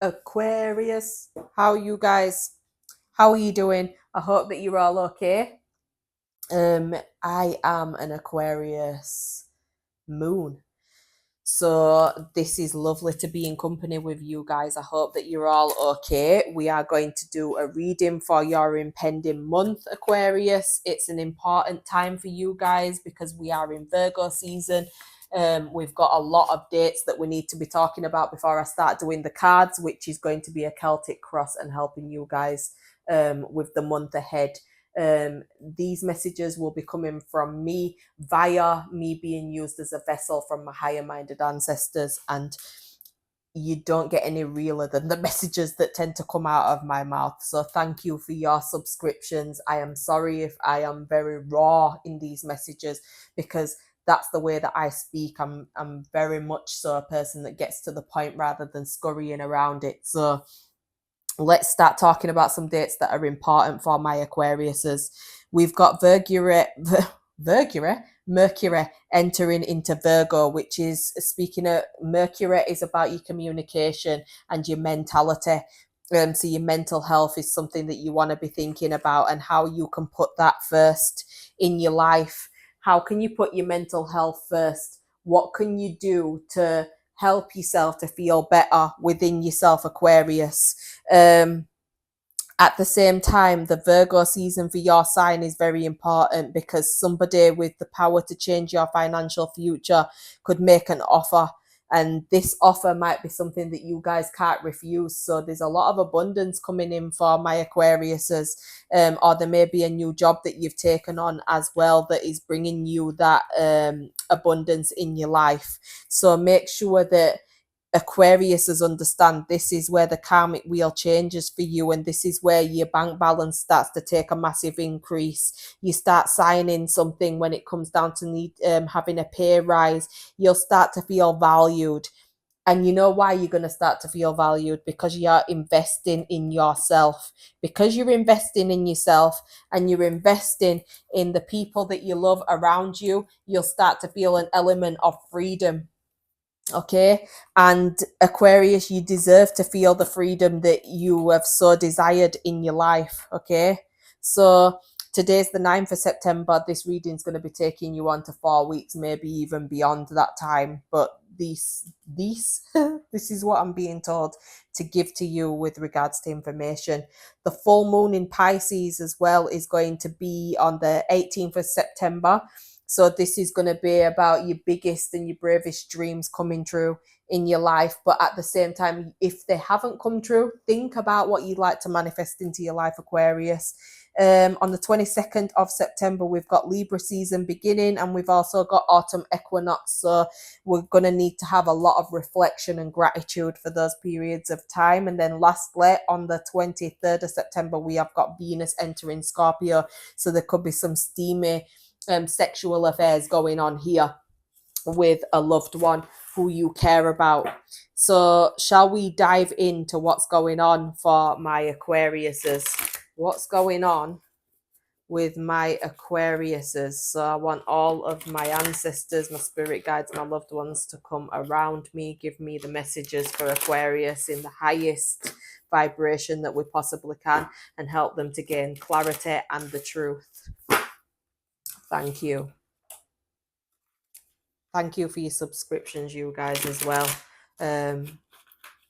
Aquarius. How are you doing? I hope that you're all okay. I am an Aquarius moon. So this is lovely to be in company with you guys. I hope that you're all okay. We are going to do a reading for your impending month, Aquarius. It's an important time for you guys because we are in Virgo season. We've got a lot of dates that we need to be talking about before I start doing the cards, which is going to be a Celtic cross and helping you guys with the month ahead. These messages will be coming from me via me being used as a vessel from my higher minded ancestors, and you don't get any realer than the messages that tend to come out of my mouth. So thank you for your subscriptions. I am sorry if I am very raw in these messages because that's the way that I speak. I'm very much so a person that gets to the point rather than scurrying around it. So let's start talking about some dates that are important for my Aquariuses. We've got Mercury entering into Virgo, which is, speaking of Mercury, is about your communication and your mentality. So your mental health is something that you want to be thinking about and how you can put that first in your life. How can you put your mental health first? What can you do to help yourself to feel better within yourself, Aquarius? Um, at the same time, the Virgo season for your sign is very important because somebody with the power to change your financial future could make an offer. And this offer might be something that you guys can't refuse. So there's a lot of abundance coming in for my Aquariuses, or there may be a new job that you've taken on as well that is bringing you that abundance in your life. So make sure that Aquariuses understand this is where the karmic wheel changes for you, and this is where your bank balance starts to take a massive increase. You start signing something when it comes down to having a pay rise. You'll start to feel valued. And you know why you're going to start to feel valued? Because you're investing in yourself. Because you're investing in yourself and you're investing in the people that you love around you, you'll start to feel an element of freedom. Okay. And Aquarius, you deserve to feel the freedom that you have so desired in your life. Okay. So today's the 9th of September. This reading is going to be taking you on to 4 weeks, maybe even beyond that time. But this is what I'm being told to give to you with regards to information. The full moon in Pisces as well is going to be on the 18th of September. So this is going to be about your biggest and your bravest dreams coming true in your life. But at the same time, if they haven't come true, think about what you'd like to manifest into your life, Aquarius. On the 22nd of September, we've got Libra season beginning, and we've also got autumn equinox. So we're going to need to have a lot of reflection and gratitude for those periods of time. And then lastly, on the 23rd of September, we have got Venus entering Scorpio. So there could be some steamy sexual affairs going on here with a loved one who you care about. So, shall we dive into what's going on for my Aquariuses? What's going on with my Aquariuses? So, I want all of my ancestors, my spirit guides, my loved ones to come around me, give me the messages for Aquarius in the highest vibration that we possibly can, and help them to gain clarity and the truth. Thank you. Thank you for your subscriptions, you guys, as well. I'm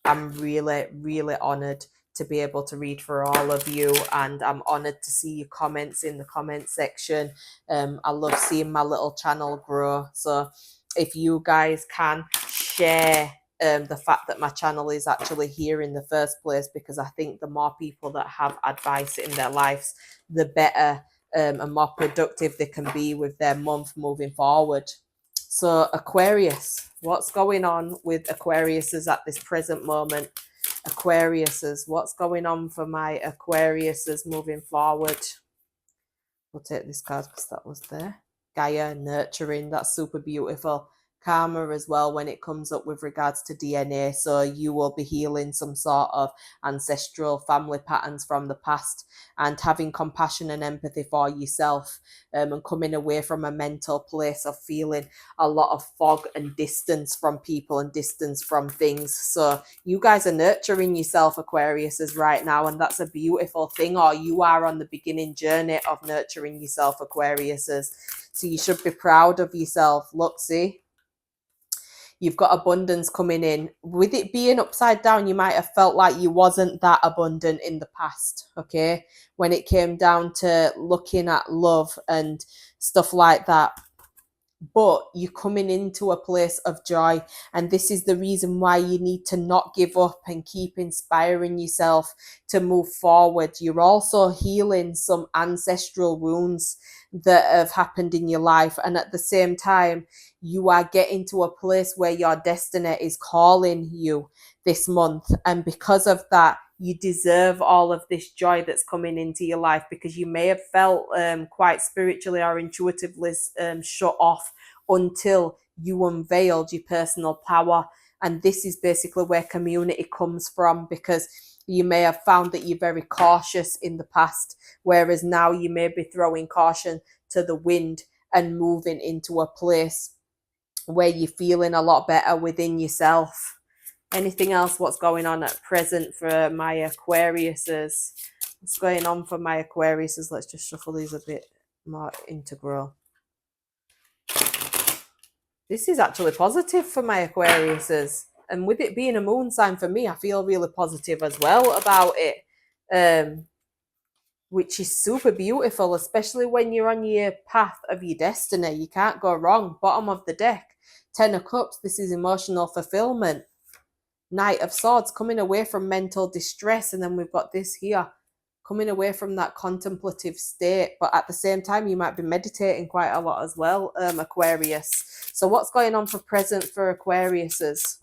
really, really honoured to be able to read for all of you, and I'm honoured to see your comments in the comment section. I love seeing my little channel grow. So if you guys can share the fact that my channel is actually here in the first place, because I think the more people that have advice in their lives, the better and more productive they can be with their month moving forward. So Aquarius, what's going on with Aquariuses at this present moment? Aquariuses, what's going on for my Aquariuses moving forward? We'll take this card because that was there. Gaia, nurturing, that's super beautiful. karma as well when it comes up with regards to DNA. So you will be healing some sort of ancestral family patterns from the past, and having compassion and empathy for yourself, and coming away from a mental place of feeling a lot of fog and distance from people and distance from things. So you guys are nurturing yourself, Aquariuses, right now, and that's a beautiful thing. Or you are on the beginning journey of nurturing yourself, Aquariuses. So you should be proud of yourself. Look, see, you've got abundance coming in. With it being upside down, you might have felt like you wasn't that abundant in the past, okay, when it came down to looking at love and stuff like that. But you're coming into a place of joy, and this is the reason why you need to not give up and keep inspiring yourself to move forward. You're also healing some ancestral wounds that have happened in your life, and at the same time you are getting to a place where your destiny is calling you this month, and because of that you deserve all of this joy that's coming into your life, because you may have felt quite spiritually or intuitively shut off until you unveiled your personal power. And this is basically where community comes from, because you may have found that you're very cautious in the past, whereas now you may be throwing caution to the wind and moving into a place where you're feeling a lot better within yourself. Anything else? What's going on at present for my Aquariuses? What's going on for my Aquariuses? Let's just shuffle these a bit more integral. This is actually positive for my Aquariuses. And with it being a moon sign for me, I feel really positive as well about it, which is super beautiful, especially when you're on your path of your destiny. You can't go wrong. Bottom of the deck, 10 of Cups. This is emotional fulfillment. Knight of Swords, coming away from mental distress. And then we've got this here, coming away from that contemplative state, but at the same time you might be meditating quite a lot as well, Aquarius. So what's going on for present for Aquariuses?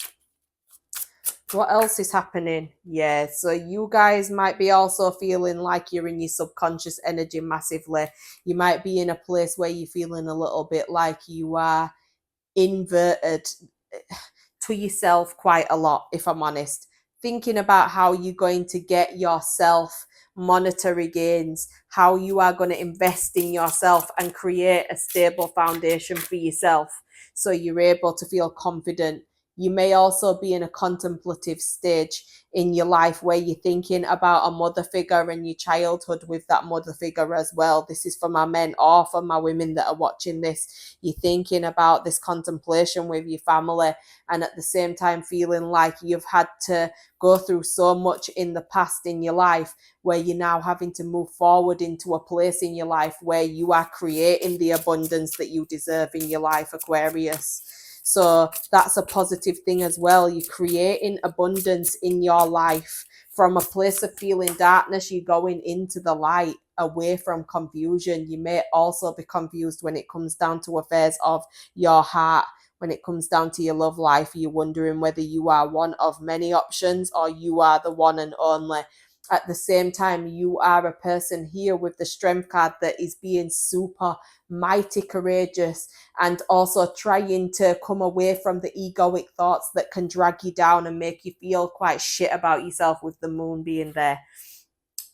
What else is happening? Yeah, so you guys might be also feeling like you're in your subconscious energy massively. You might be in a place where you're feeling a little bit like you are inverted to yourself quite a lot, if I'm honest. Thinking about how you're going to get yourself monetary gains, how you are going to invest in yourself and create a stable foundation for yourself so you're able to feel confident. You may also be in a contemplative stage in your life where you're thinking about a mother figure and your childhood with that mother figure as well. This is for my men or for my women that are watching this. You're thinking about this contemplation with your family, and at the same time feeling like you've had to go through so much in the past in your life, where you're now having to move forward into a place in your life where you are creating the abundance that you deserve in your life, Aquarius. So that's a positive thing as well. You're creating abundance in your life. From a place of feeling darkness, you're going into the light, away from confusion. You may also be confused when it comes down to affairs of your heart. When it comes down to your love life, you're wondering whether you are one of many options or you are the one and only. At the same time, you are a person here with the Strength card that is being super mighty courageous, and also trying to come away from the egoic thoughts that can drag you down and make you feel quite shit about yourself with the moon being there.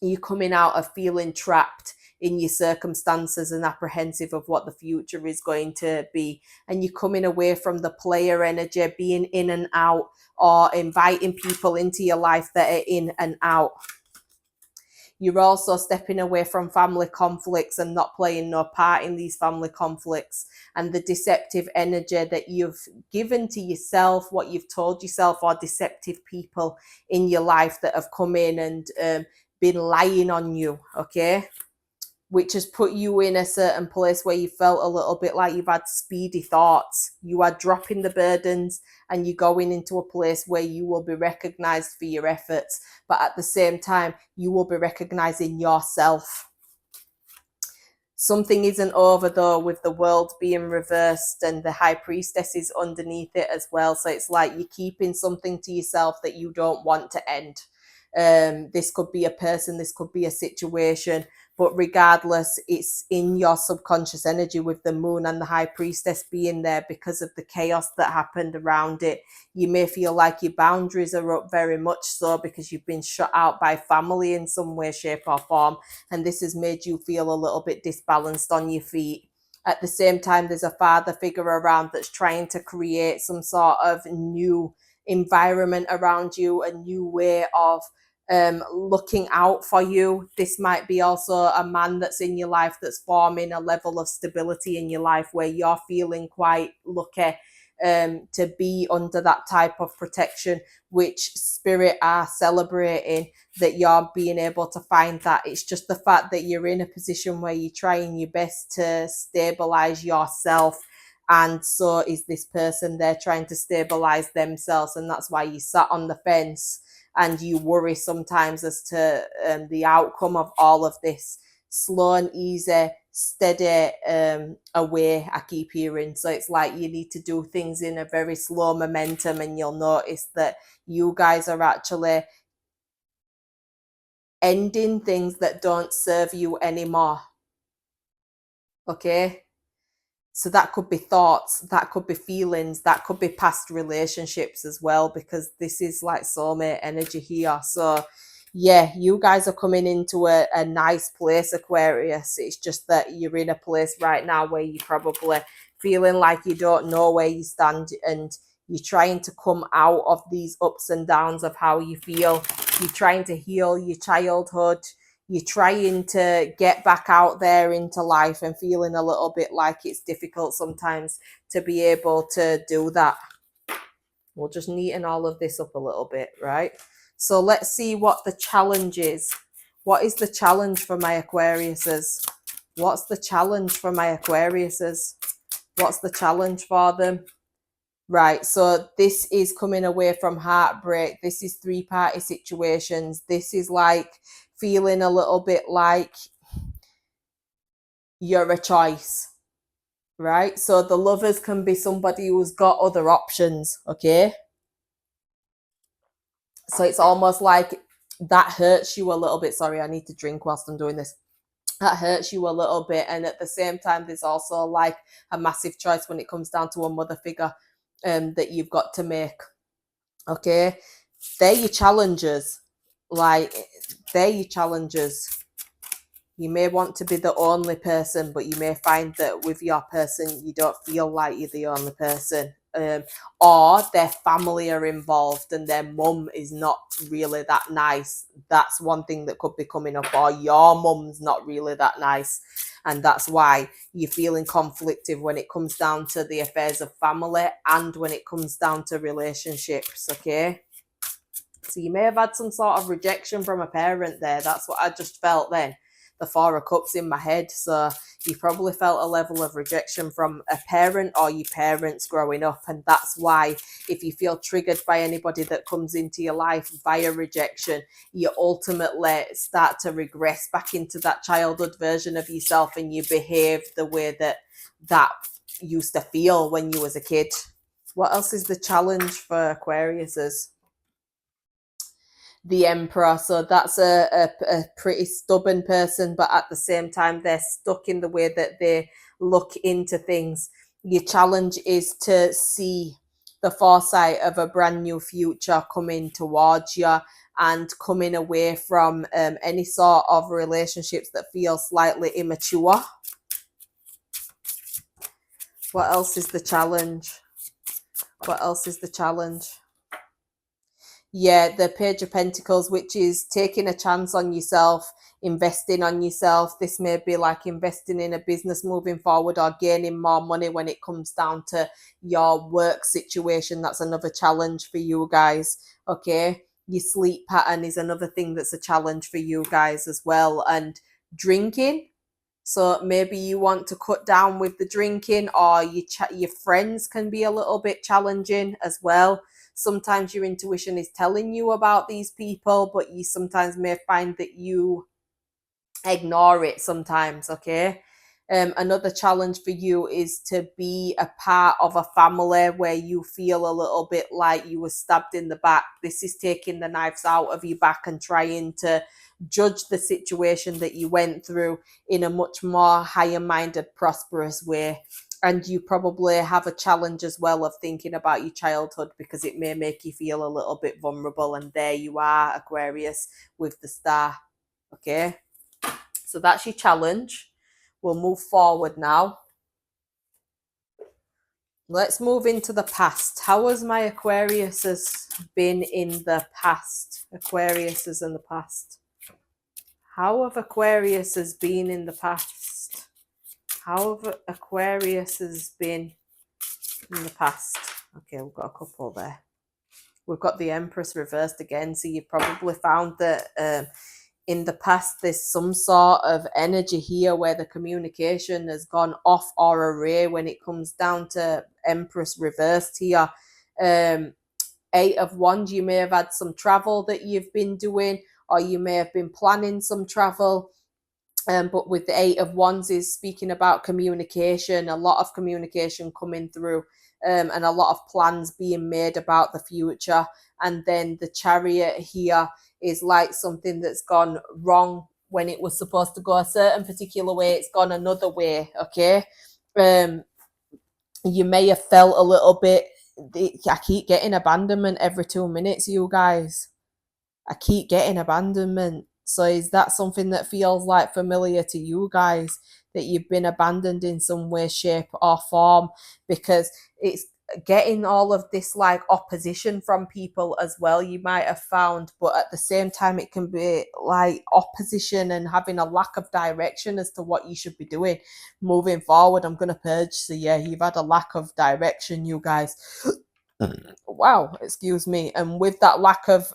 You're coming out of feeling trapped in your circumstances and apprehensive of what the future is going to be. And you're coming away from the player energy, being in and out, or inviting people into your life that are in and out. You're also stepping away from family conflicts and not playing no part in these family conflicts, and the deceptive energy that you've given to yourself, what you've told yourself, or deceptive people in your life that have come in and been lying on you, okay? Which has put you in a certain place where you felt a little bit like you've had speedy thoughts. You are dropping the burdens and you're going into a place where you will be recognized for your efforts, but at the same time, you will be recognizing yourself. Something isn't over though, with the world being reversed and the high priestess is underneath it as well. So it's like you're keeping something to yourself that you don't want to end. This could be a person, this could be a situation, but regardless, it's in your subconscious energy with the moon and the high priestess being there because of the chaos that happened around it. You may feel like your boundaries are up, very much so, because you've been shut out by family in some way, shape or form, and this has made you feel a little bit disbalanced on your feet. At the same time, there's a father figure around that's trying to create some sort of new environment around you, a new way of looking out for you. This might be also a man that's in your life that's forming a level of stability in your life where you're feeling quite lucky to be under that type of protection, which spirit are celebrating that you're being able to find that. It's just the fact that you're in a position where you're trying your best to stabilize yourself, and so is this person. They're trying to stabilize themselves, and that's why you sat on the fence and you worry sometimes as to the outcome of all of this. Slow and easy, steady away, I keep hearing. So it's like you need to do things in a very slow momentum, and you'll notice that you guys are actually ending things that don't serve you anymore. Okay? So that could be thoughts, that could be feelings, that could be past relationships as well, because this is like soulmate energy here. So yeah, you guys are coming into a nice place, Aquarius. It's just that you're in a place right now where you're probably feeling like you don't know where you stand, and you're trying to come out of these ups and downs of how you feel. You're trying to heal your childhood. You're trying to get back out there into life, and feeling a little bit like it's difficult sometimes to be able to do that. We'll just neaten all of this up a little bit, right? So let's see what the challenge is. What is the challenge for my Aquariuses? What's the challenge for my Aquariuses? What's the challenge for them? Right, so this is coming away from heartbreak. This is three-party situations. This is like feeling a little bit like you're a choice, right? So the lovers can be somebody who's got other options, okay? So it's almost like that hurts you a little bit. Sorry, I need to drink whilst I'm doing this. That hurts you a little bit. And at the same time, there's also like a massive choice when it comes down to a mother figure that you've got to make. Okay, they're your challenges. Like, they're your challenges. You may want to be the only person, but you may find that with your person, you don't feel like you're the only person. Or their family are involved and their mum is not really that nice. That's one thing that could be coming up. Or your mum's not really that nice. And that's why you're feeling conflicted when it comes down to the affairs of family and when it comes down to relationships, okay? So you may have had some sort of rejection from a parent there. That's what I just felt then. The Four of Cups in my head. So you probably felt a level of rejection from a parent or your parents growing up. And that's why if you feel triggered by anybody that comes into your life via rejection, you ultimately start to regress back into that childhood version of yourself, and you behave the way that used to feel when you was a kid. What else is the challenge for Aquariuses? The Emperor. So that's a pretty stubborn person, but at the same time, they're stuck in the way that they look into things. Your challenge is to see the foresight of a brand new future coming towards you, and coming away from any sort of relationships that feel slightly immature. What else is the challenge? What else is the challenge? Yeah, the Page of Pentacles, which is taking a chance on yourself, investing on yourself. This may be like investing in a business moving forward, or gaining more money when it comes down to your work situation. That's another challenge for you guys, okay? Your sleep pattern is another thing that's a challenge for you guys as well. And drinking. So maybe you want to cut down with the drinking, or your friends can be a little bit challenging as well. Sometimes your intuition is telling you about these people, but you sometimes may find that you ignore it sometimes, okay? Another challenge for you is to be a part of a family where you feel a little bit like you were stabbed in the back. This is taking the knives out of your back and trying to judge the situation that you went through in a much more higher minded, prosperous way. And you probably have a challenge as well of thinking about your childhood, because it may make you feel a little bit vulnerable. And there you are, Aquarius, with the star. Okay, so that's your challenge. We'll move forward now. Let's move into the past. How has my Aquariuses been in the past? Aquariuses in the past. How have Aquariuses been in the past? How have Aquariuses been in the past? Okay, we've got a couple there. We've got the Empress reversed again, so you probably found that in the past there's some sort of energy here where the communication has gone off or array when it comes down to Empress reversed here. Eight of Wands, you may have had some travel that you've been doing, or you may have been planning some travel. But with the Eight of Wands is speaking about communication, a lot of communication coming through, and a lot of plans being made about the future. And then the Chariot here is like something that's gone wrong when it was supposed to go a certain particular way. It's gone another way, okay? You may have felt a little bit, I keep getting abandonment every 2 minutes, you guys. I keep getting abandonment. So is that something that feels like familiar to you guys, that you've been abandoned in some way, shape or form? Because it's getting all of this like opposition from people as well, you might have found, but at the same time it can be like opposition and having a lack of direction as to what you should be doing moving forward. I'm going to purge. So yeah, you've had a lack of direction, you guys. Wow, excuse me. And with that lack of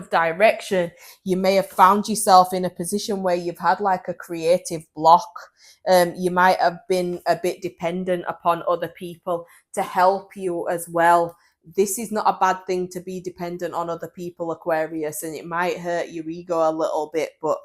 direction, you may have found yourself in a position where you've had like a creative block. You might have been a bit dependent upon other people to help you as well. This is not a bad thing to be dependent on other people, Aquarius, and it might hurt your ego a little bit, but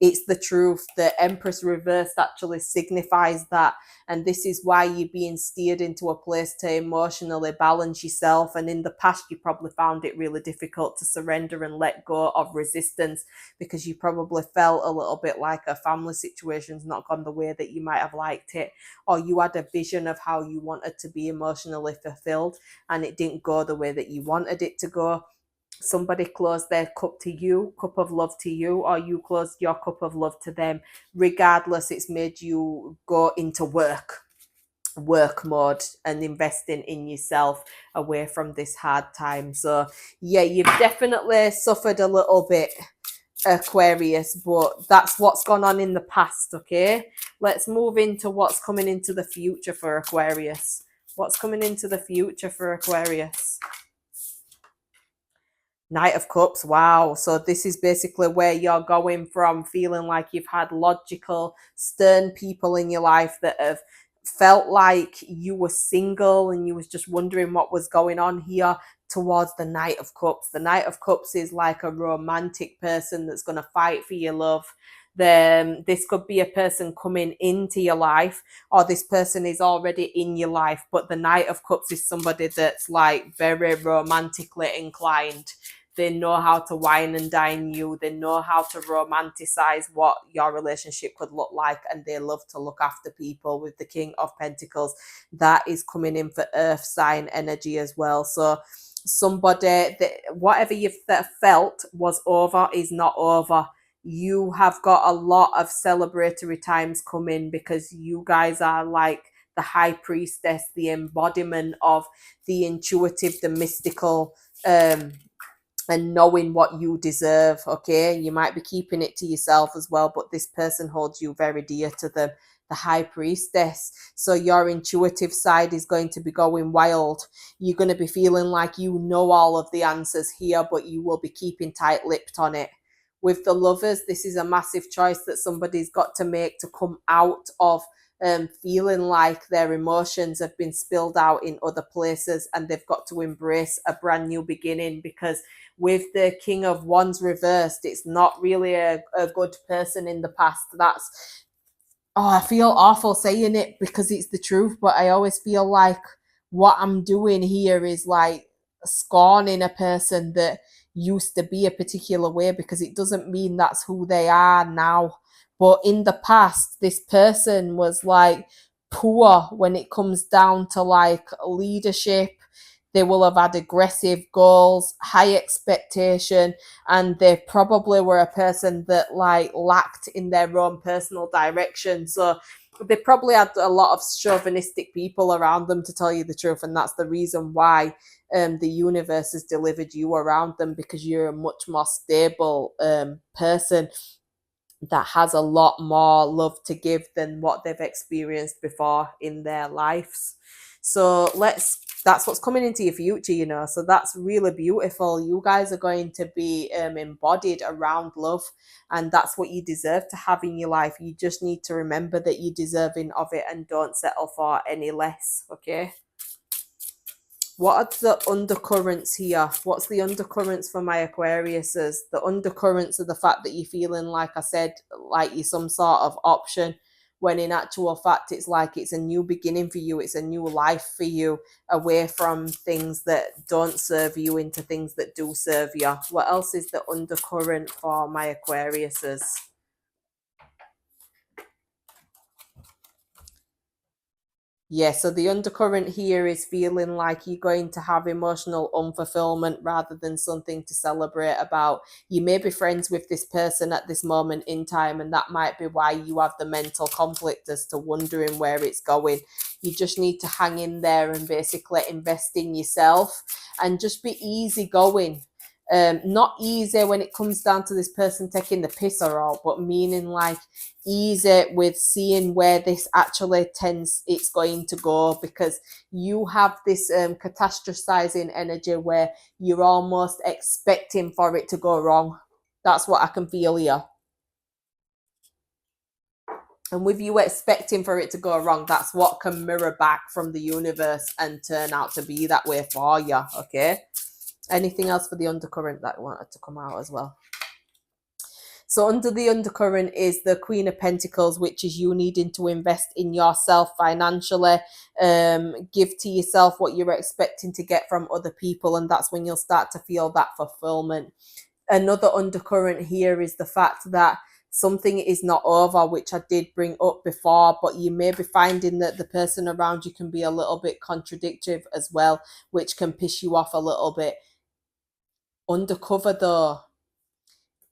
it's the truth. The Empress reversed actually signifies that. And this is why you're being steered into a place to emotionally balance yourself. And in the past, you probably found it really difficult to surrender and let go of resistance, because you probably felt a little bit like a family situation's not gone the way that you might have liked it, or you had a vision of how you wanted to be emotionally fulfilled and it didn't go the way that you wanted it to go. Somebody closed their cup of love to you, or you closed your cup of love to them. Regardless, it's made you go into work mode and investing in yourself away from this hard time. So yeah, you've definitely suffered a little bit, Aquarius, but that's what's gone on in the past. Okay, let's move into what's coming into the future for Aquarius. What's coming into the future for Aquarius? Knight of Cups, wow. So this is basically where you're going from feeling like you've had logical, stern people in your life that have felt like you were single and you was just wondering what was going on here, towards the Knight of Cups. The Knight of Cups is like a romantic person that's going to fight for your love. This could be a person coming into your life, or this person is already in your life, but the Knight of Cups is somebody that's like very romantically inclined. They know how to wine and dine you. They know how to romanticize what your relationship could look like, and they love to look after people. With the King of Pentacles, that is coming in for earth sign energy as well. So somebody that whatever you felt was over is not over. You have got a lot of celebratory times coming, because you guys are like the high priestess, the embodiment of the intuitive, the mystical, and knowing what you deserve. Okay, you might be keeping it to yourself as well, but this person holds you very dear to them, the high priestess. So your intuitive side is going to be going wild. You're going to be feeling like you know all of the answers here, but you will be keeping tight-lipped on it. With the Lovers, this is a massive choice that somebody's got to make to come out of feeling like their emotions have been spilled out in other places, and they've got to embrace a brand new beginning. Because with the King of Wands reversed, it's not really a good person in the past. Oh, I feel awful saying it because it's the truth, but I always feel like what I'm doing here is like scorning a person that used to be a particular way, because it doesn't mean that's who they are now. But in the past, this person was like poor when it comes down to like leadership. They will have had aggressive goals, high expectation, and they probably were a person that like lacked in their own personal direction. So they probably had a lot of chauvinistic people around them, to tell you the truth, and that's the reason why the universe has delivered you around them, because you're a much more stable person that has a lot more love to give than what they've experienced before in their lives. So that's what's coming into your future, you know. So that's really beautiful. You guys are going to be embodied around love, and that's what you deserve to have in your life. You just need to remember that you're deserving of it and don't settle for any less. Okay. What are the undercurrents here? What's the undercurrents for my Aquariuses? The undercurrents are the fact that you're feeling, like I said, like you're some sort of option, when in actual fact it's like it's a new beginning for you, it's a new life for you, away from things that don't serve you into things that do serve you. What else is the undercurrent for my Aquariuses? Yeah, so the undercurrent here is feeling like you're going to have emotional unfulfillment rather than something to celebrate about. You may be friends with this person at this moment in time, and that might be why you have the mental conflict as to wondering where it's going. You just need to hang in there and basically invest in yourself and just be easy going. Not easy when it comes down to this person taking the piss or all, but meaning like easy with seeing where this actually tends it's going to go, because you have this catastrophizing energy where you're almost expecting for it to go wrong. That's what I can feel here. And with you expecting for it to go wrong, that's what can mirror back from the universe and turn out to be that way for you. Okay. Anything else for the undercurrent that wanted to come out as well? So under the undercurrent is the Queen of Pentacles, which is you needing to invest in yourself financially, give to yourself what you're expecting to get from other people, and that's when you'll start to feel that fulfillment. Another undercurrent here is the fact that something is not over, which I did bring up before, but you may be finding that the person around you can be a little bit contradictory as well, which can piss you off a little bit. Undercover though,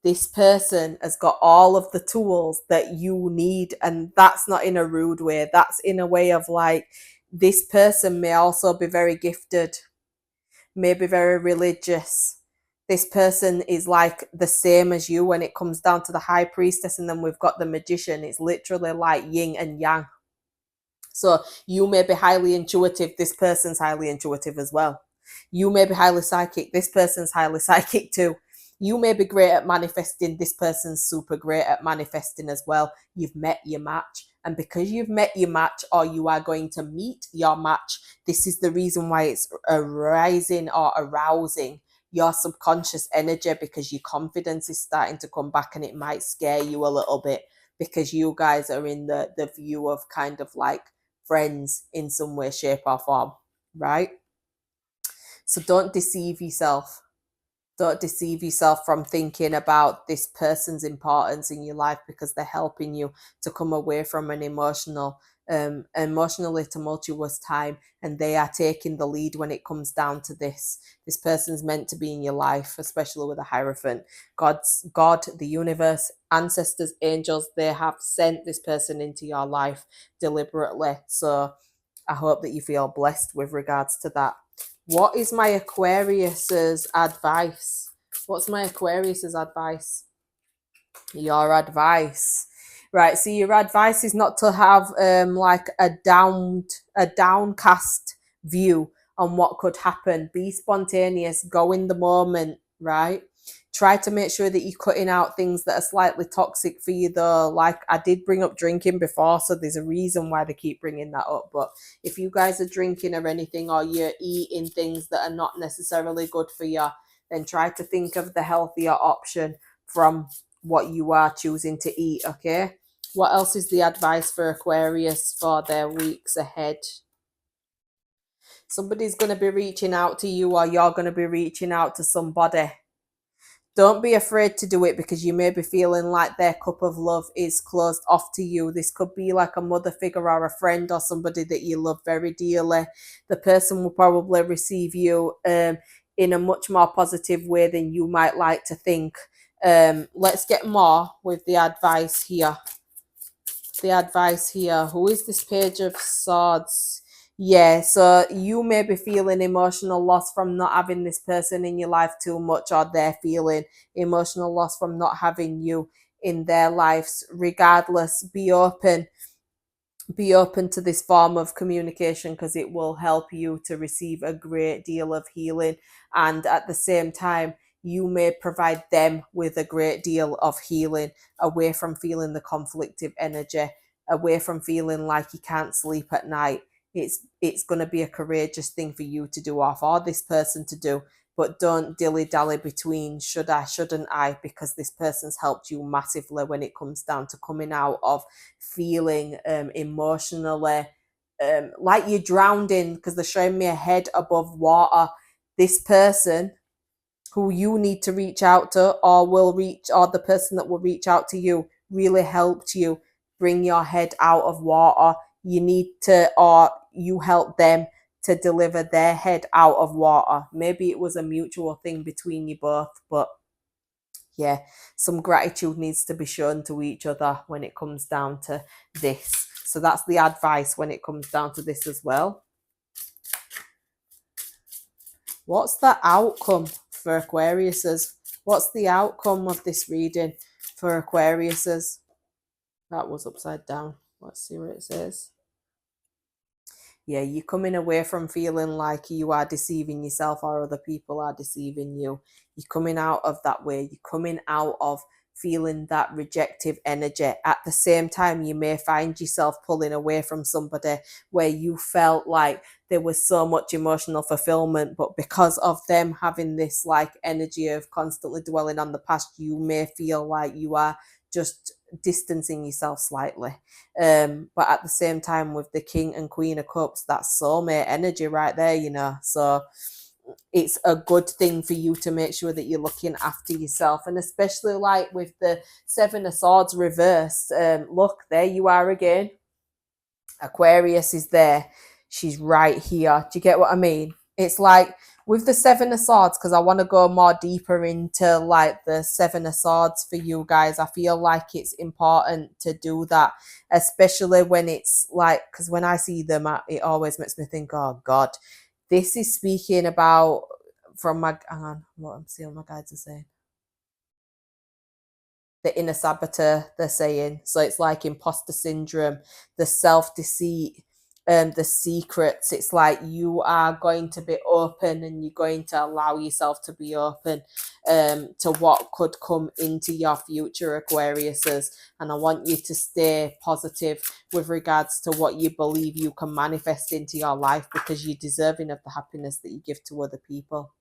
this person has got all of the tools that you need, and that's not in a rude way, that's in a way of like, this person may also be very gifted, may be very religious. This person is like the same as you when it comes down to the high priestess, and then we've got the magician. It's literally like yin and yang. So you may be highly intuitive, this person's highly intuitive as well. You may be highly psychic, this person's highly psychic too. You may be great at manifesting, this person's super great at manifesting as well. You've met your match. And because you've met your match, or you are going to meet your match, this is the reason why it's arising or arousing your subconscious energy, because your confidence is starting to come back, and it might scare you a little bit, because you guys are in the view of kind of like friends in some way, shape, or form, right? So don't deceive yourself. Don't deceive yourself from thinking about this person's importance in your life, because they're helping you to come away from an emotionally tumultuous time, and they are taking the lead when it comes down to this person's meant to be in your life, especially with a Hierophant. God, the universe, ancestors, angels, they have sent this person into your life deliberately. So I hope that you feel blessed with regards to that. What is my Aquarius's advice? What's my Aquarius's advice? Your advice. Right, so your advice is not to have like a downcast view on what could happen. Be spontaneous, go in the moment, right? Try to make sure that you're cutting out things that are slightly toxic for you though. Like I did bring up drinking before, so there's a reason why they keep bringing that up. But if you guys are drinking or anything, or you're eating things that are not necessarily good for you, then try to think of the healthier option from what you are choosing to eat. Okay, What else is the advice for Aquarius for their weeks ahead? Somebody's going to be reaching out to you, or you're going to be reaching out to somebody. Don't be afraid to do it, because you may be feeling like their cup of love is closed off to you. This could be like a mother figure or a friend or somebody that you love very dearly. The person will probably receive you in a much more positive way than you might like to think. Let's get more with the advice here. The advice here. Who is this Page of Swords? Yeah, so you may be feeling emotional loss from not having this person in your life too much, or they're feeling emotional loss from not having you in their lives. Regardless, be open to this form of communication, because it will help you to receive a great deal of healing, and at the same time you may provide them with a great deal of healing, away from feeling the conflictive energy, away from feeling like you can't sleep at night. It's going to be a courageous thing for you to do, or for this person to do, but don't dilly-dally between should I, shouldn't I, because this person's helped you massively when it comes down to coming out of feeling emotionally like you're drowned in, because they're showing me a head above water. This person who you need to reach out to, or will reach, or the person that will reach out to you, really helped you bring your head out of water. You need to, or you help them to deliver their head out of water. Maybe it was a mutual thing between you both, but yeah, some gratitude needs to be shown to each other when it comes down to this. So that's the advice when it comes down to this as well. What's the outcome for Aquariuses? What's the outcome of this reading for Aquariuses? That was upside down. Let's see what it says. Yeah, you're coming away from feeling like you are deceiving yourself, or other people are deceiving you. You're coming out of that way. You're coming out of feeling that rejective energy. At the same time, you may find yourself pulling away from somebody where you felt like there was so much emotional fulfillment, but because of them having this like energy of constantly dwelling on the past, you may feel like you are just distancing yourself slightly. But at the same time, with the King and Queen of Cups, that's soulmate energy right there, you know. So it's a good thing for you to make sure that you're looking after yourself, and especially like with the Seven of Swords reversed. Look, there you are again. Aquarius is there. She's right here. Do you get what I mean? It's like with the Seven of Swords, because I want to go more deeper into like the Seven of Swords for you guys. I feel like it's important to do that, especially when it's like, because when I see them, it always makes me think, oh God, this is speaking about from my, hang on, what I'm seeing my guides are saying. The inner saboteur, they're saying. So it's like imposter syndrome, the self-deceit, the secrets. It's like you are going to be open, and you're going to allow yourself to be open to what could come into your future, Aquariuses. And I want you to stay positive with regards to what you believe you can manifest into your life, because you're deserving of the happiness that you give to other people.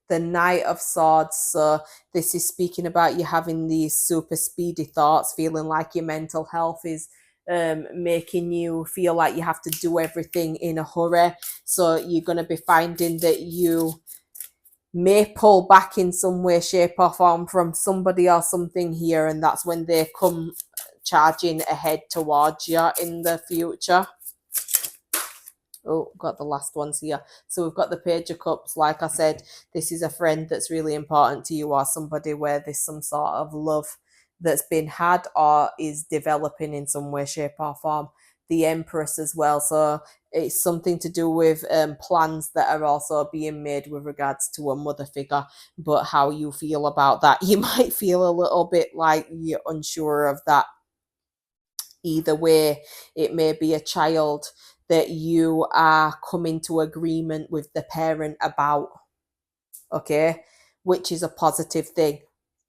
The Knight of Swords. So this is speaking about you having these super speedy thoughts, feeling like your mental health is making you feel like you have to do everything in a hurry. So you're going to be finding that you may pull back in some way, shape or form from somebody or something here, and that's when they come charging ahead towards you in the future. Oh, got the last ones here. So we've got the Page of Cups. Like I said, this is a friend that's really important to you, or somebody where there's some sort of love that's been had or is developing in some way, shape or form. The Empress as well. So it's something to do with plans that are also being made with regards to a mother figure. But how you feel about that, you might feel a little bit like you're unsure of that. Either way, it may be a child that you are coming to agreement with the parent about, okay, which is a positive thing.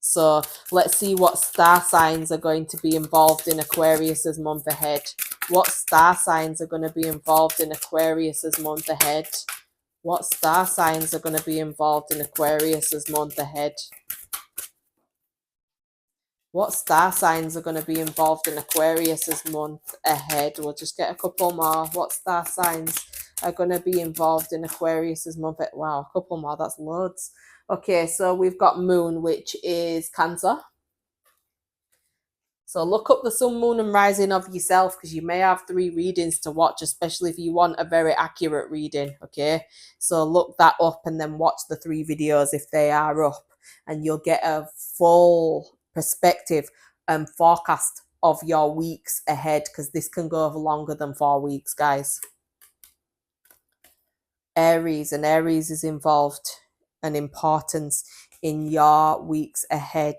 So let's see what star signs are going to be involved in Aquarius's month ahead. What star signs are going to be involved in Aquarius's month ahead? What star signs are going to be involved in Aquarius's month ahead? What star signs are going to be involved in Aquarius this month ahead? We'll just get a couple more. What star signs are going to be involved in Aquarius this month? Wow, a couple more. That's loads. Okay, so we've got Moon, which is Cancer. So look up the sun, moon, and rising of yourself, because you may have 3 readings to watch, especially if you want a very accurate reading. Okay, so look that up and then watch the 3 videos if they are up, and you'll get a full perspective and forecast of your weeks ahead, because this can go over longer than 4 weeks, guys. Aries, and Aries is involved an importance in your weeks ahead.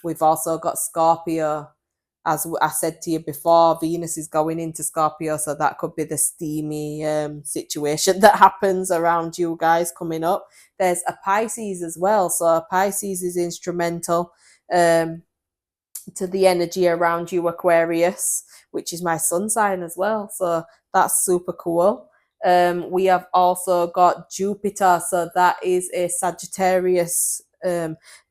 We've also got Scorpio. As I said to you before, Venus is going into Scorpio, so that could be the steamy situation that happens around you guys coming up. There's a Pisces as well, so Pisces is instrumental to the energy around you, Aquarius, which is my sun sign as well, so that's super cool. We have also got Jupiter, so that is a Sagittarius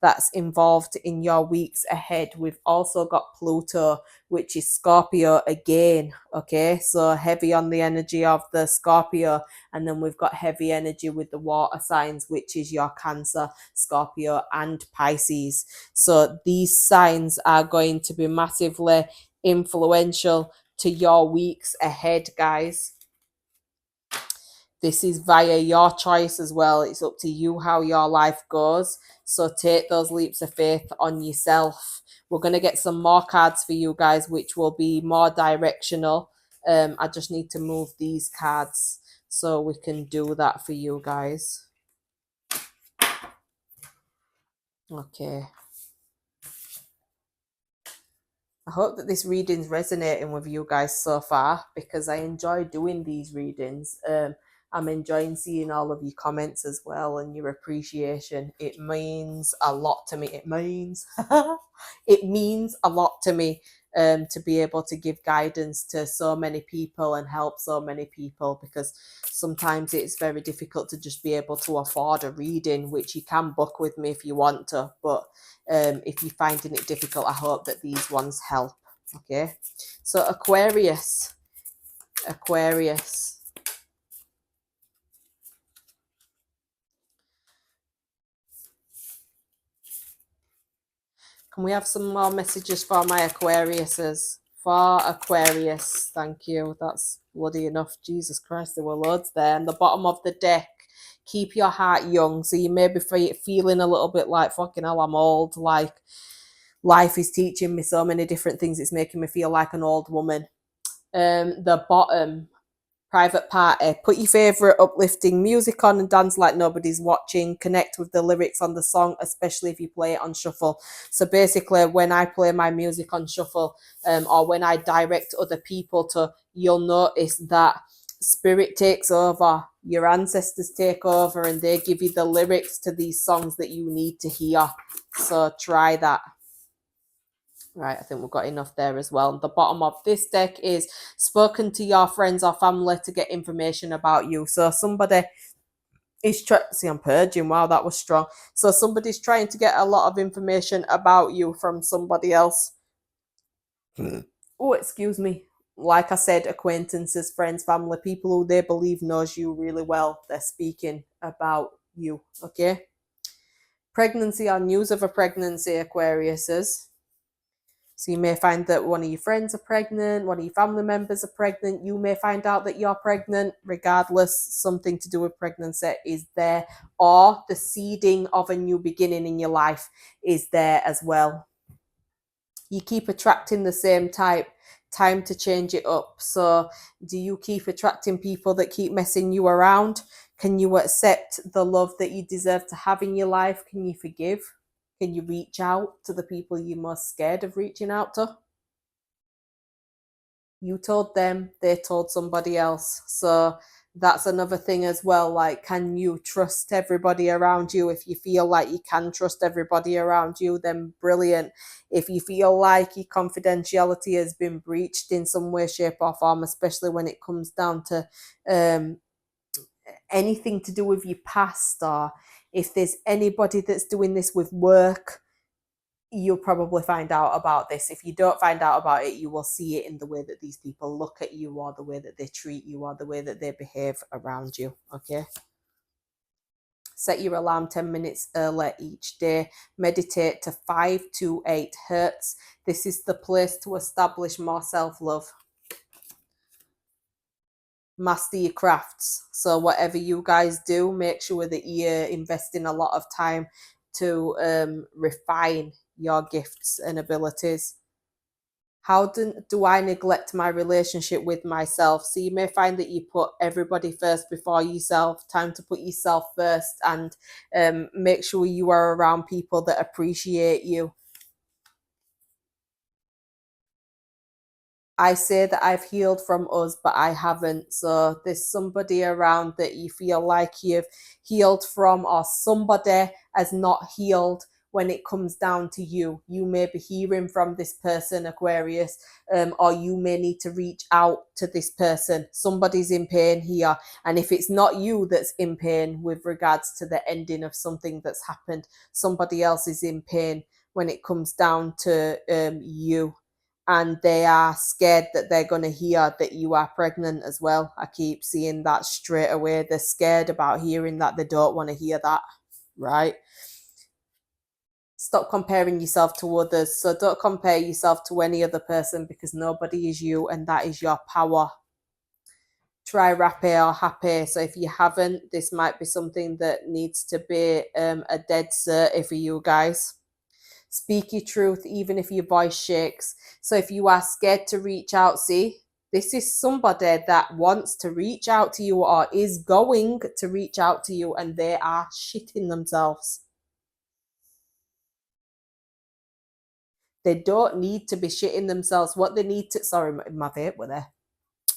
that's involved in your weeks ahead. We've also got Pluto, which is Scorpio again. Okay, so heavy on the energy of the Scorpio, and then we've got heavy energy with the water signs, which is your Cancer, Scorpio, and Pisces. So these signs are going to be massively influential to your weeks ahead, guys. This is via your choice as well. It's up to you how your life goes. So take those leaps of faith on yourself. We're going to get some more cards for you guys, which will be more directional. I just need to move these cards so we can do that for you guys. Okay. I hope that this reading's resonating with you guys so far, because I enjoy doing these readings. I'm enjoying seeing all of your comments as well and your appreciation. It means a lot to me. It means a lot to me to be able to give guidance to so many people and help so many people, because sometimes it's very difficult to just be able to afford a reading, which you can book with me if you want to, but if you're finding it difficult, I hope that these ones help. Okay, so Aquarius. Can we have some more messages for my Aquariuses? For Aquarius, thank you. That's bloody enough. Jesus Christ, there were loads there. And the bottom of the deck, keep your heart young. So you may be feeling a little bit like, fucking hell, I'm old. Like, life is teaching me so many different things. It's making me feel like an old woman. The bottom, private party. Put your favourite uplifting music on and dance like nobody's watching. Connect with the lyrics on the song, especially if you play it on shuffle. So basically, when I play my music on shuffle, or when I direct other people to, you'll notice that spirit takes over, your ancestors take over, and they give you the lyrics to these songs that you need to hear. So try that. Right, I think we've got enough there as well. The bottom of this deck is spoken to your friends or family to get information about you. So somebody is see, I'm purging. Wow, that was strong. So somebody's trying to get a lot of information about you from somebody else. Oh, excuse me. Like I said, acquaintances, friends, family, people who they believe knows you really well. They're speaking about you. Okay. Pregnancy or news of a pregnancy, Aquariuses. So you may find that one of your friends are pregnant, one of your family members are pregnant. You may find out that you're pregnant. Regardless, something to do with pregnancy is there, or the seeding of a new beginning in your life is there as well. You keep attracting the same type. Time to change it up. So do you keep attracting people that keep messing you around? Can you accept the love that you deserve to have in your life? Can you forgive? Can you reach out to the people you're most scared of reaching out to? You told them, they told somebody else. So that's another thing as well. Like, can you trust everybody around you? If you feel like you can trust everybody around you, then brilliant. If you feel like your confidentiality has been breached in some way, shape, or form, especially when it comes down to anything to do with your past, or if there's anybody that's doing this with work, you'll probably find out about this. If you don't find out about it, you will see it in the way that these people look at you, or the way that they treat you, or the way that they behave around you. Okay. Set your alarm 10 minutes early each day. Meditate to 5 to 8 hertz. This is the place to establish more self-love. Master your crafts. So whatever you guys do, make sure that you're investing a lot of time to refine your gifts and abilities. How do I neglect my relationship with myself? So you may find that you put everybody first before yourself. Time to put yourself first, and make sure you are around people that appreciate you. I say that I've healed from us, but I haven't. So there's somebody around that you feel like you've healed from, or somebody has not healed when it comes down to you. You may be hearing from this person, Aquarius, or you may need to reach out to this person. Somebody's in pain here. And if it's not you that's in pain with regards to the ending of something that's happened, somebody else is in pain when it comes down to you, and they are scared that they're going to hear that you are pregnant as well. I keep seeing that straight away. They're scared about hearing that. They don't want to hear that, right? Stop comparing yourself to others. So don't compare yourself to any other person, because nobody is you, and that is your power. Try rapé or happy. So if you haven't, this might be something that needs to be a dead cert for you guys. Speak your truth, even if your voice shakes. So if you are scared to reach out, see, this is somebody that wants to reach out to you, or is going to reach out to you, and they are shitting themselves. They don't need to be shitting themselves. What they need to, sorry, my vape were there.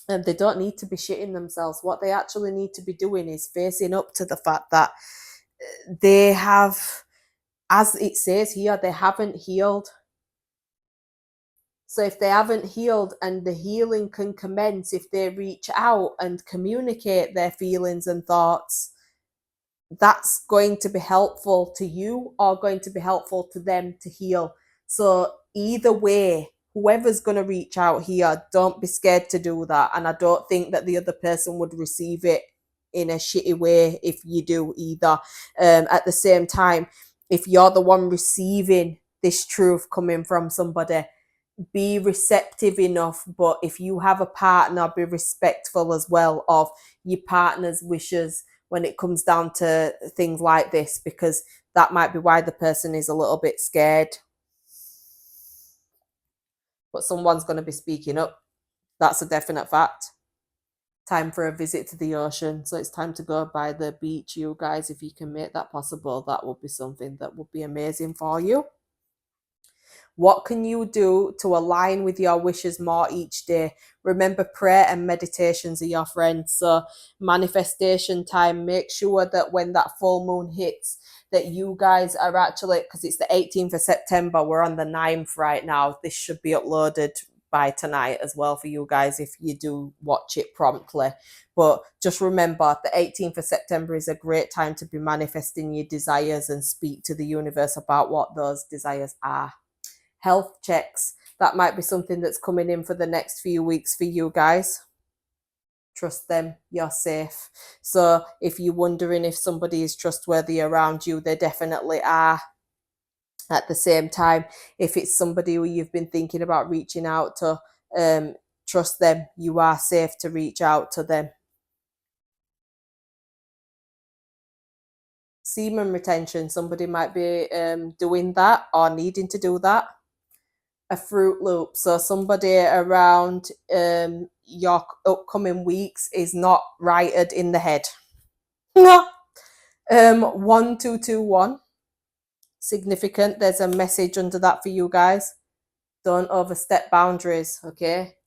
And they don't need to be shitting themselves. What they actually need to be doing is facing up to the fact that they have, as it says here, they haven't healed. So if they haven't healed, and the healing can commence if they reach out and communicate their feelings and thoughts, that's going to be helpful to you, or going to be helpful to them to heal. So either way, whoever's going to reach out here, don't be scared to do that. And I don't think that the other person would receive it in a shitty way if you do either. At the same time, if you're the one receiving this truth coming from somebody, be receptive enough. But if you have a partner, be respectful as well of your partner's wishes when it comes down to things like this, because that might be why the person is a little bit scared. But someone's going to be speaking up. That's a definite fact. Time for a visit to the ocean. So it's time to go by the beach, you guys. If you can make that possible, that would be something that would be amazing for you. What can you do to align with your wishes more each day? Remember, prayer and meditations are your friends. So manifestation time, make sure that when that full moon hits, that you guys are actually, because it's the 18th of September, we're on the 9th right now. This should be uploaded by tonight as well for you guys if you do watch it promptly. But just remember, the 18th of September is a great time to be manifesting your desires and speak to the universe about what those desires are. Health checks, that might be something that's coming in for the next few weeks for you guys. Trust them, you're safe. So if you're wondering if somebody is trustworthy around you, they definitely are. At the same time, if it's somebody who you've been thinking about reaching out to, trust them, you are safe to reach out to them. Semen retention, somebody might be doing that or needing to do that. A fruit loop, so somebody around your upcoming weeks is not righted in the head. 1221, significant. There's a message under that for you guys. Don't overstep boundaries, okay?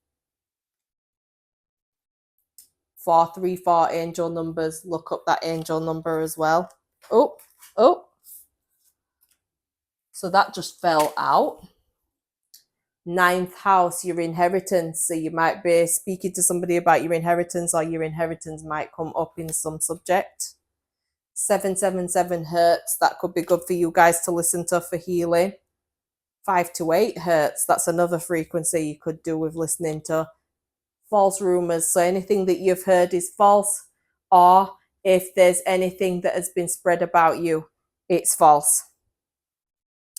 434 angel numbers. Look up that angel number as well. Oh, so that just fell out. 9th house, your inheritance. So you might be speaking to somebody about your inheritance, or your inheritance might come up in some subject. 777 hertz, that could be good for you guys to listen to for healing. 5 to 8 hertz. That's another frequency you could do with listening to. False rumors. So anything that you've heard is false, or if there's anything that has been spread about you, it's false,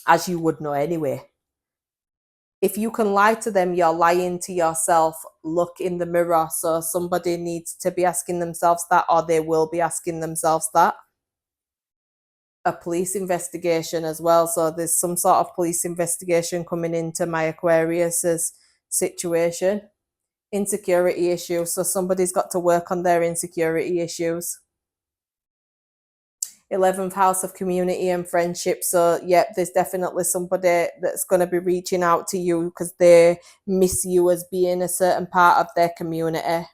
as you would know anyway. If you can lie to them, you're lying to yourself. Look in the mirror. So somebody needs to be asking themselves that, or they will be asking themselves that. A police investigation as well. So there's some sort of police investigation coming into my Aquarius's situation. Insecurity issues. So somebody's got to work on their insecurity issues. 11th house of community and friendship. So yep, there's definitely somebody that's going to be reaching out to you because they miss you as being a certain part of their community.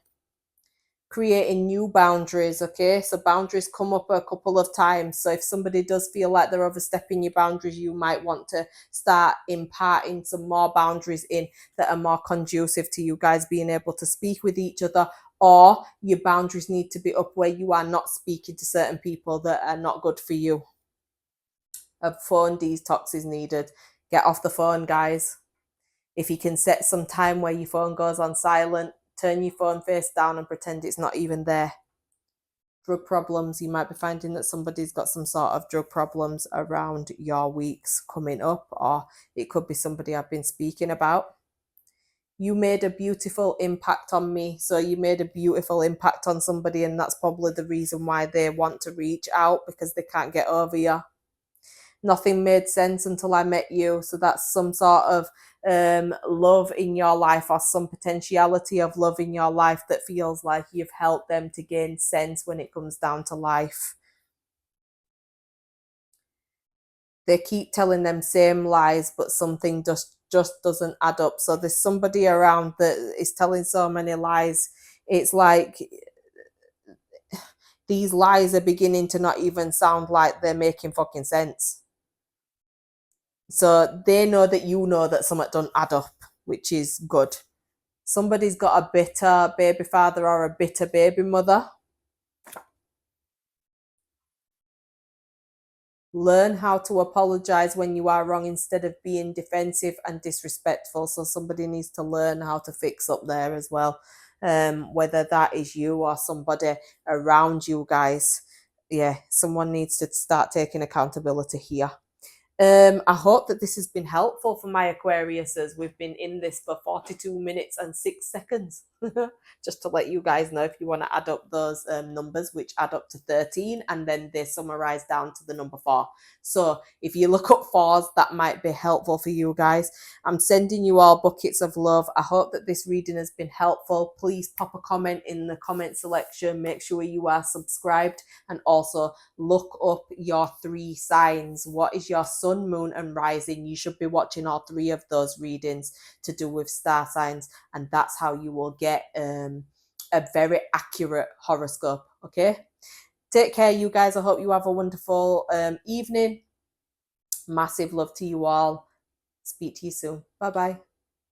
Creating new boundaries. Okay, so boundaries come up a couple of times. So if somebody does feel like they're overstepping your boundaries, you might want to start imparting some more boundaries in that are more conducive to you guys being able to speak with each other, or your boundaries need to be up where you are not speaking to certain people that are not good for you. A phone detox is needed. Get off the phone, guys. If you can set some time where your phone goes on silent, turn your phone face down and pretend it's not even there. Drug problems. You might be finding that somebody's got some sort of drug problems around your weeks coming up, or it could be somebody I've been speaking about. You made a beautiful impact on me. So you made a beautiful impact on somebody, and that's probably the reason why they want to reach out, because they can't get over you. Nothing made sense until I met you. So that's some sort of love in your life, or some potentiality of love in your life that feels like you've helped them to gain sense when it comes down to life. They keep telling them same lies, but something just doesn't add up. So there's somebody around that is telling so many lies. It's like these lies are beginning to not even sound like they're making fucking sense. So they know that you know that something don't add up, which is good. Somebody's got a bitter baby father or a bitter baby mother. Learn how to apologize when you are wrong instead of being defensive and disrespectful. So somebody needs to learn how to fix up there as well. Whether that is you or somebody around you guys. Yeah, someone needs to start taking accountability here. I hope that this has been helpful for my Aquariuses. We've been in this for 42 minutes and 6 seconds. Just to let you guys know, if you want to add up those numbers, which add up to 13, and then they summarize down to the number 4. So if you look up 4s, that might be helpful for you guys. I'm sending you all buckets of love. I hope that this reading has been helpful. Please pop a comment in the comment section. Make sure you are subscribed, and also look up your 3 signs. What is your sun, moon, and rising? You should be watching all 3 of those readings to do with star signs, and that's how you will get a very accurate horoscope. Okay, take care, you guys. I hope you have a wonderful evening. Massive love to you all. Speak to you soon. Bye bye.